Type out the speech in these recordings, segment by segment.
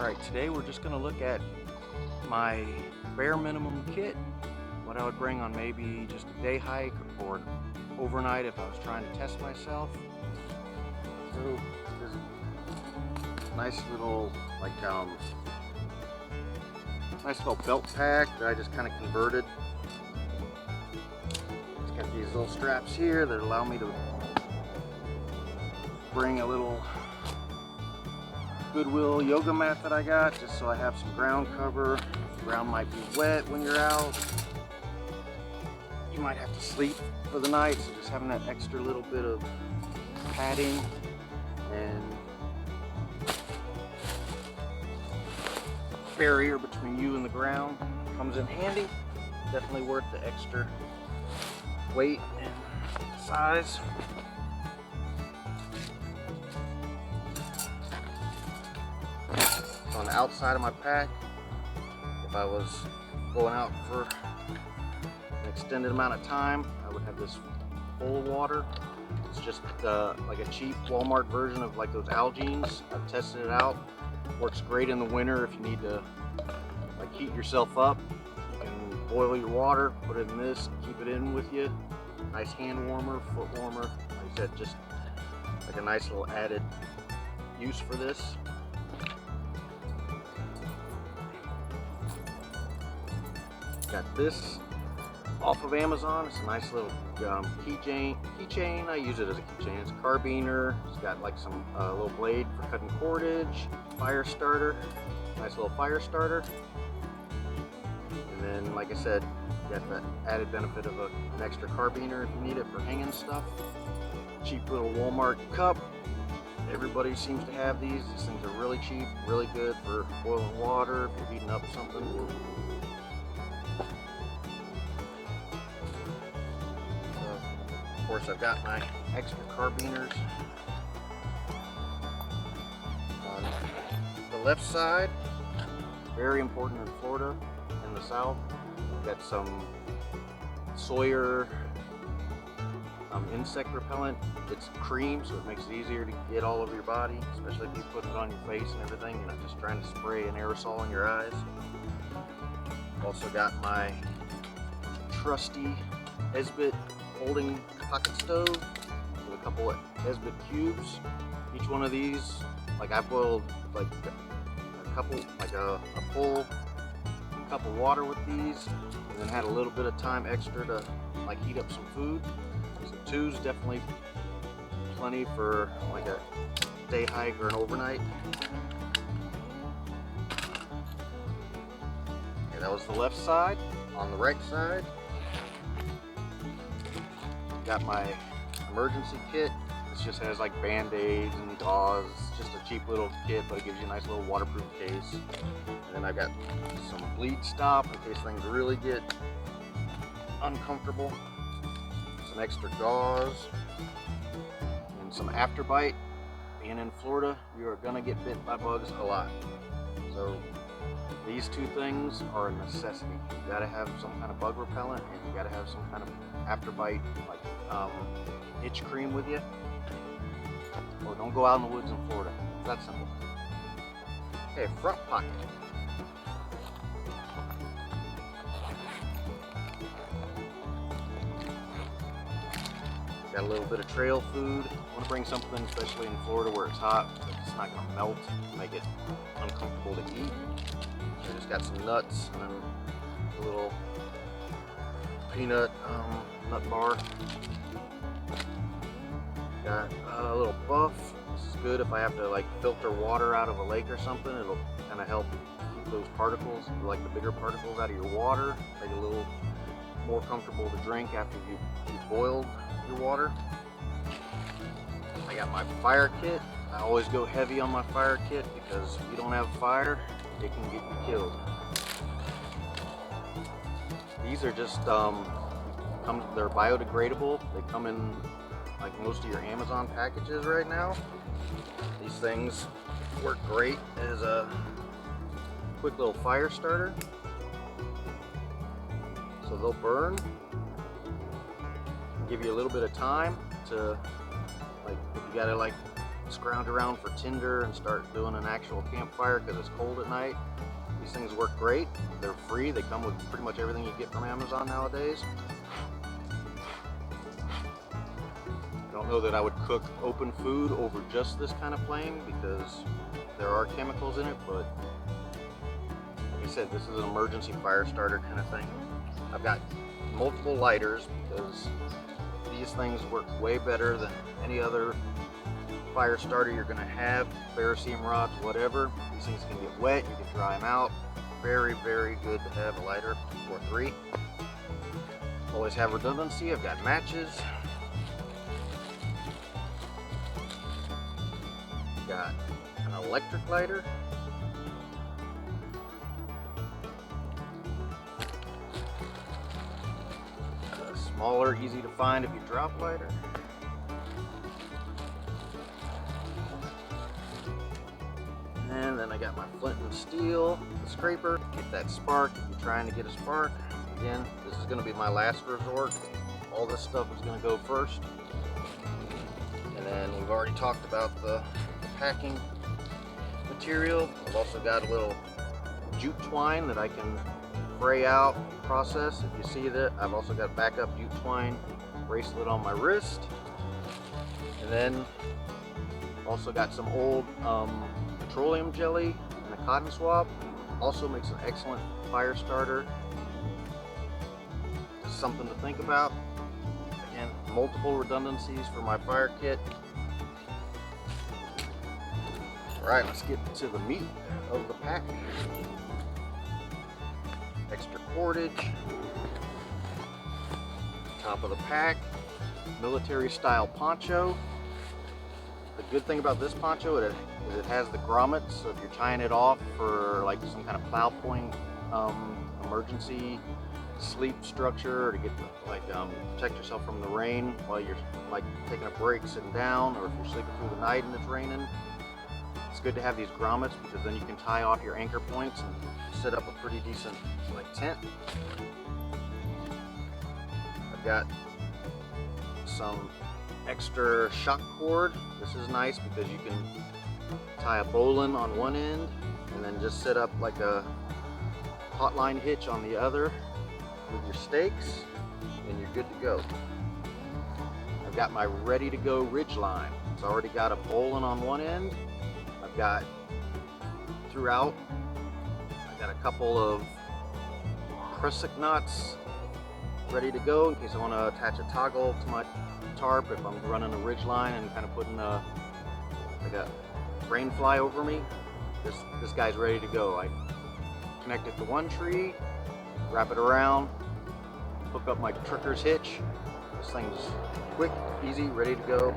Alright, today we're just going to look at my bare minimum kit, what I would bring on maybe just a day hike or an overnight if I was trying to test myself. So there's a nice little nice little belt pack that I just kind of converted. It's got these little straps here that allow me to bring a little Goodwill yoga mat that I got, just so I have some ground cover. The ground might be wet when you're out. You might have to sleep for the night, so just having that extra little bit of padding and barrier between you and the ground comes in handy. Definitely worth the extra weight and size. On the outside of my pack, if I was going out for an extended amount of time, I would have this full of water. It's just like a cheap Walmart version of like those Algenes. I've tested it out. Works great in the winter if you need to like heat yourself up. You can boil your water, put it in this, keep it in with you. Nice hand warmer, foot warmer. Like I said, just like a nice little added use for this. Got this off of Amazon. It's a nice little keychain. I use it as a keychain. It's a carabiner. It's got like some little blade for cutting cordage. Fire starter. Nice little fire starter. And then, like I said, you got the added benefit of an extra carabiner if you need it for hanging stuff. Cheap little Walmart cup. Everybody seems to have these. These things are really cheap, really good for boiling water, if you're heating up something. Of course, I've got my extra carabiners on the left side. Very important in Florida, in the south. I've got some Sawyer insect repellent. It's cream, so it makes it easier to get all over your body, especially if you put it on your face and everything. You're not just trying to spray an aerosol in your eyes. I've also got my trusty Esbit holding pocket stove with a couple of Esbit cubes. Each one of these, like I boiled like a couple, like a full cup of water with these, and then had a little bit of time extra to like heat up some food. So two's definitely plenty for like a day hike or an overnight. Okay, that was the left side. On the right side, got my emergency kit. This just has like band-aids and gauze. It's just a cheap little kit, but it gives you a nice little waterproof case. And then I've got some bleed stop in case things really get uncomfortable. Some extra gauze and some afterbite. Being in Florida, you are gonna get bit by bugs a lot. So these two things are a necessity. You gotta have some kind of bug repellent, and you gotta have some kind of afterbite, like itch cream with you. Or don't go out in the woods in Florida. It's that simple. Okay, front pocket. Got a little bit of trail food. I want to bring something, especially in Florida where it's hot, but it's not going to melt, make it uncomfortable to eat. So I just got some nuts and then a little peanut nut bar. Got a little buff. This is good if I have to like filter water out of a lake or something. It'll kind of help keep those particles, like the bigger particles, out of your water. Make it a little more comfortable to drink after you've boiled your water. I got my fire kit. I always go heavy on my fire kit because if you don't have fire, it can get you killed. These are just they're biodegradable. They come in like most of your Amazon packages right now. These things work great as a quick little fire starter. So they'll burn, give you a little bit of time to, like, if you gotta like scrounge around for tinder and start doing an actual campfire because it's cold at night. These things work great. They're free. They come with pretty much everything you get from Amazon nowadays. I don't know that I would cook open food over just this kind of flame because there are chemicals in it, but like I said, this is an emergency fire starter kind of thing. I've got multiple lighters because these things work way better than any other fire starter you're going to have. Ferrocerium rods, whatever. These things can get wet, you can dry them out. Very, very good to have a lighter or three. Always have redundancy. I've got matches. Got an electric lighter. A smaller, easy to find if you drop lighter. And then I got my flint and steel, the scraper. Get that spark if you're trying to get a spark. Again, this is going to be my last resort. All this stuff is going to go first. And then we've already talked about the packing material. I've also got a little jute twine that I can fray out, process. If you see that, I've also got backup jute twine bracelet on my wrist. And then also got some old petroleum jelly and a cotton swab. Also makes an excellent fire starter. Just something to think about. Again, multiple redundancies for my fire kit. Alright, let's get to the meat of the pack. Extra cordage. Top of the pack. Military style poncho. The good thing about this poncho is it has the grommets, so if you're tying it off for like some kind of plow point emergency sleep structure, or to get protect yourself from the rain while you're like taking a break sitting down, or if you're sleeping through the night and it's raining, it's good to have these grommets because then you can tie off your anchor points and set up a pretty decent like tent. I've got some extra shock cord. This is nice because you can tie a bowline on one end and then just set up like a hotline hitch on the other with your stakes, and you're good to go. I've got my ready to go ridge line. It's already got a bowline on one end. I've got throughout, I got a couple of prusik knots ready to go in case I want to attach a toggle to my tarp if I'm running a ridge line and kind of putting like a rain fly over me. This guy's ready to go. I connect it to one tree, wrap it around, hook up my tricker's hitch. This thing's quick, easy, ready to go.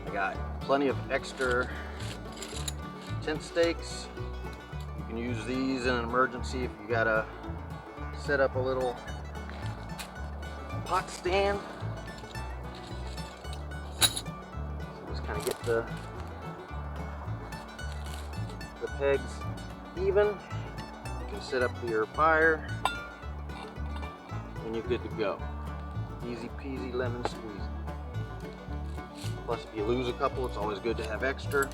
I got plenty of extra tent stakes. You can use these in an emergency if you gotta set up a little pot stand. So just kind of get the pegs even. You can set up your fire and you're good to go. Easy peasy lemon squeezy. Plus if you lose a couple, it's always good to have extra.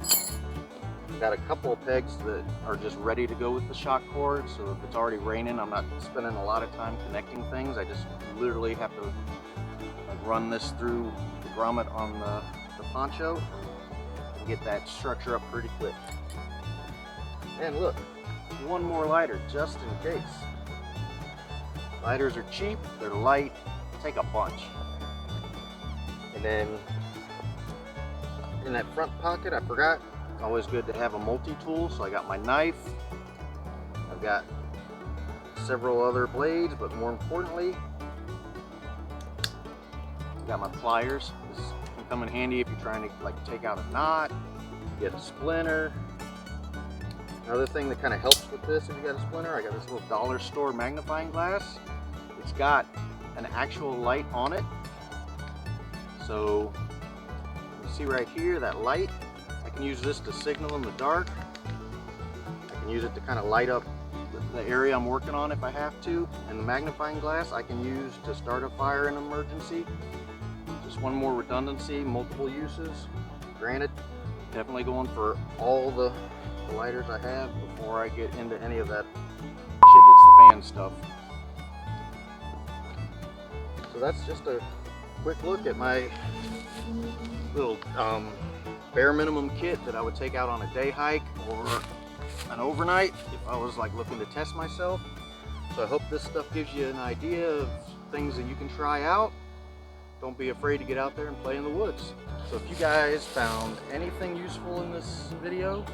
I've got a couple of pegs that are just ready to go with the shock cord, so if it's already raining, I'm not spending a lot of time connecting things. I just literally have to run this through the grommet on the poncho and get that structure up pretty quick. And look, one more lighter just in case. Lighters are cheap, they're light, take a bunch. And then in that front pocket, I forgot, it's always good to have a multi-tool. So I got my knife, I've got several other blades, but more importantly, I got my pliers. This can come in handy if you're trying to like take out a knot, get a splinter. Another thing that kind of helps with this, if you got a splinter, I got this little dollar store magnifying glass. It's got an actual light on it. So you see right here, that light, I can use this to signal in the dark. I can use it to kind of light up the area I'm working on if I have to. And the magnifying glass I can use to start a fire in an emergency. Just one more redundancy, multiple uses. Granted, definitely going for all the lighters I have before I get into any of that shit hits the fan stuff. So that's just a quick look at my little bare minimum kit that I would take out on a day hike or an overnight if I was like looking to test myself. So I hope this stuff gives you an idea of things that you can try out. Don't be afraid to get out there and play in the woods. So if you guys found anything useful in this video,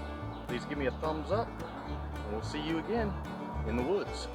please give me a thumbs up, and we'll see you again in the woods.